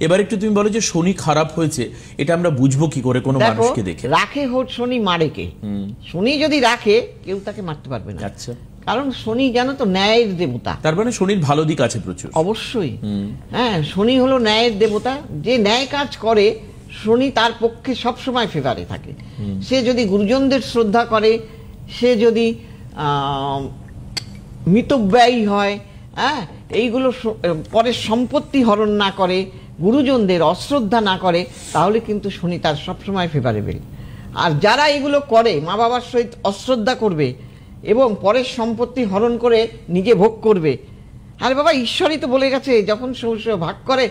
এবার একটু তুমি বলো যে শনি খারাপ হয়েছে, এটা আমরা বুঝবো কি করে কোনো মানুষকে দেখে? রাখে হোক শনি মারে কে? শনি যদি রাখে কেউ তাকে মারতে পারবে না। আচ্ছা, কারণ শনি জানো তো ন্যায়ের দেবতা। তার মানে শনির ভালো দিক আছে প্রচুর। অবশ্যই, হ্যাঁ, শনি হলো ন্যায়ের দেবতা। যে ন্যায় কাজ করে শনি তার পক্ষে সবসময় ফেভারে থাকে। সে যদি গুরুজনদের শ্রদ্ধা করে, সে যদি মিতব্যয়ী হয়, হ্যাঁ, এইগুলো পরের সম্পত্তি হরণ না করে, গুরুজনদের অশ্রদ্ধা না করে, তাহলে কিন্তু শনি তার সবসময় ফেভারেবল। আর যারা এগুলো করে, মা বাবার সহিত অশ্রদ্ধা করবে এবং পরের সম্পত্তি হরণ করে নিজে ভোগ করবে, আরে বাবা, ঈশ্বরই তো বলে গেছে যখন ভাগ করে,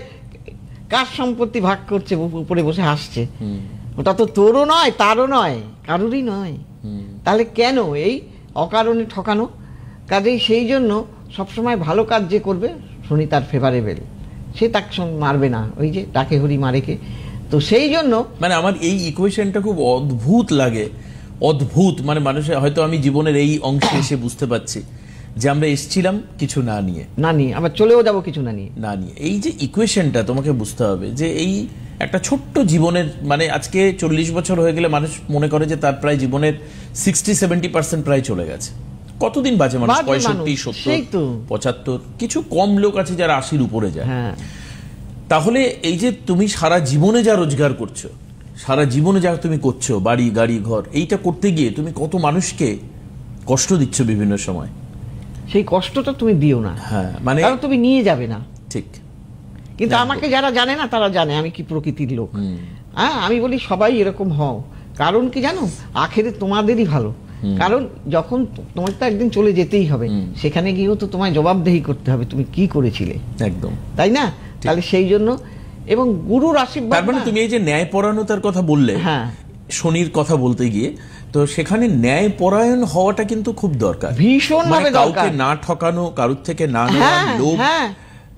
কার সম্পত্তি ভাগ করছে উপরে বসে হাসছে, ওটা তো তোরও নয়, তারও নয়, কারোরই নয়। তাহলে কেন এই অকারণে ঠকানো? কাজেই সেই জন্য সবসময় ভালো কাজ যে করবে শনি তার ফেভারেবল, সে তাকে মারবে না। ওই যে ডাকে হরি মারেকে। তো সেই জন্য মানে আমার এই ইকুয়েশনটা খুব অদ্ভুত লাগে, অদ্ভুত। মানে মানুষের হয়তো আমি জীবনের এই অংশে এসে বুঝতে পারছি যে আমরা এসেছিলাম কিছু না নিয়ে, আবার চলেও যাবো কিছু না নিয়ে। এই যে ইকুয়েশনটা তোমাকে বুঝতে হবে যে এই একটা ছোট্ট জীবনের, মানে আজকে 40 বছর হয়ে গেলে মানুষ মনে করে যে তার প্রায় জীবনের 60-70% প্রায় চলে গেছে। কতদিন বাঁচে মানুষ? 65, 70, 75, কিছু কম লোক আছে যারা 80-র উপরে যায়। তাহলে এই যে তুমি সারা জীবনে যা রোজগার করছো, সারা জীবনে যা তুমি করছো, বাড়ি গাড়ি ঘর, এইটা করতে গিয়ে তুমি কত মানুষকে কষ্ট দিচ্ছ বিভিন্ন সময়। সেই কষ্টটা তুমি দিও না, হ্যাঁ, মানে কারণ তুমি নিয়ে যাবে না। ঠিক। কিন্তু আমাকে যারা জানে না তারা জানে আমি কি প্রকৃতির লোক। হ্যাঁ, আমি বলি সবাই এরকম হও। কারণ কি জানো, আখেরে তোমাদেরই ভালো। কারণ যখন তোমার তো একদিন চলে যেতেই হবে, সেখানে গিয়েও তো তোমায় জবাবদেহি করতে হবে তুমি কি করেছিলে। একদম, তাই না? তাহলে সেই জন্য, এবং গুরুর আশীর্বাদ। তার মানে তুমি এই যে ন্যায়পরায়ণতার কথা বললে, হ্যাঁ, শনির কথা বলতে গিয়ে, তো সেখানে ন্যায়পরায়ণ হওয়াটা কিন্তু খুব দরকার, ভীষণ ভাবে দরকার। কাউকে না ঠকানো, কারুর থেকে না নেওয়া, লোভ,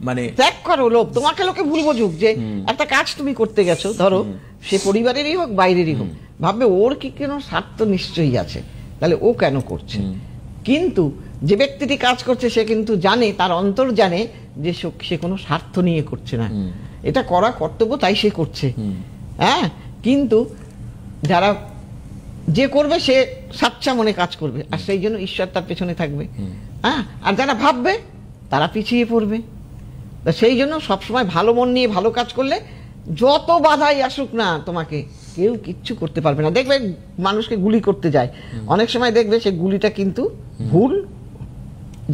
মানে ত্যাগ করো লোভ। তোমাকে লোকে ভুল বুঝুক যে একটা কাজ তুমি করতে গেছো, ধরো সে পরিবারেরই হোক বাইরেরই হোক, ভাববে ওর কি কেন স্বার্থ নিশ্চয়ই আছে, তাহলে ও কেন করছে। কিন্তু যে ব্যক্তিটি কাজ করছে সে কিন্তু জানে, তার অন্তর জানে যে সে কোনো স্বার্থ নিয়ে করছে না, এটা করা কর্তব্য তাই সে করছে। হ্যাঁ, কিন্তু যারা যে করবে সে সাচ্চা মনে কাজ করবে, আর সেই জন্য ঈশ্বর তার পেছনে থাকবে। হ্যাঁ, আর যারা ভাববে তারা পিছিয়ে পড়বে। সেই জন্য সবসময় ভালো মন নিয়ে ভালো কাজ করলে যত বাধাই আসুক না তোমাকে কেউ কিচ্ছু করতে পারবে না। দেখবে মানুষকে গুলি করতে যায়, অনেক সময় দেখবে সে গুলিটা কিন্তু ভুল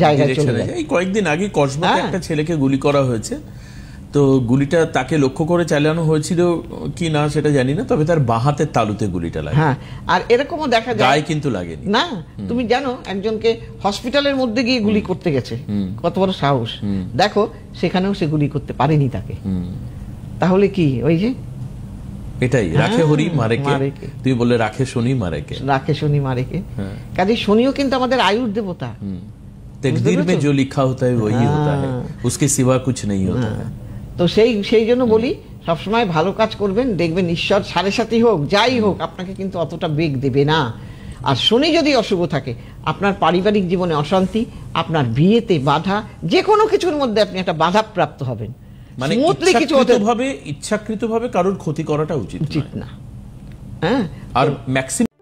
জায়গায় চলে যায়। এই কয়েকদিন আগে কসবাতে একটা ছেলেকে গুলি করা হয়েছে, তো গুলিটা তাকে লক্ষ্য করে চালানো হয়েছিল কি না সেটা জানি না, তবে তার বাঁ হাতের তালুতে গুলিটা লাগে। হ্যাঁ, আর এরকমও দেখা যায়, গায়ে কিন্তু লাগেনি। না, তুমি জানো একজনকে হসপিটালের মধ্যে গিয়ে গুলি করতে গেছে, কত বড় সাহস দেখো, সেখানেও সে গুলি করতে পারেনি তাকে। তাহলে কি ওই যে এটাই রাখে হরি মারেকে, তুই বলে রাখে শনি মারেকে, রাখে শনি মারেকে। কাজে শনিও কিন্তু আমাদের আয়ুর দেবতা। तकदीर में जो लिखा होता है वही होता है, उसके सिवा कुछ नहीं होता है। তো সেই জন্য বলি সবসময় ভালো কাজ করবেন, দেখবেন ঈশ্বর সাড়ে সাথী হোক যাই হোক আপনাকে কিন্তু অতটা বেগ দেবে না। আর শনি যদি অশুভ থাকে, আপনার পারিবারিক জীবনে অশান্তি, আপনার বিয়েতে বাধা, যে কোনো কিছুর মধ্যে আপনি একটা বাধা প্রাপ্ত হবেন। মানে ইচ্ছাকৃতভাবে কারোর ক্ষতি করাটা উচিত না। হ্যাঁ, আর ম্যাক্সিমাম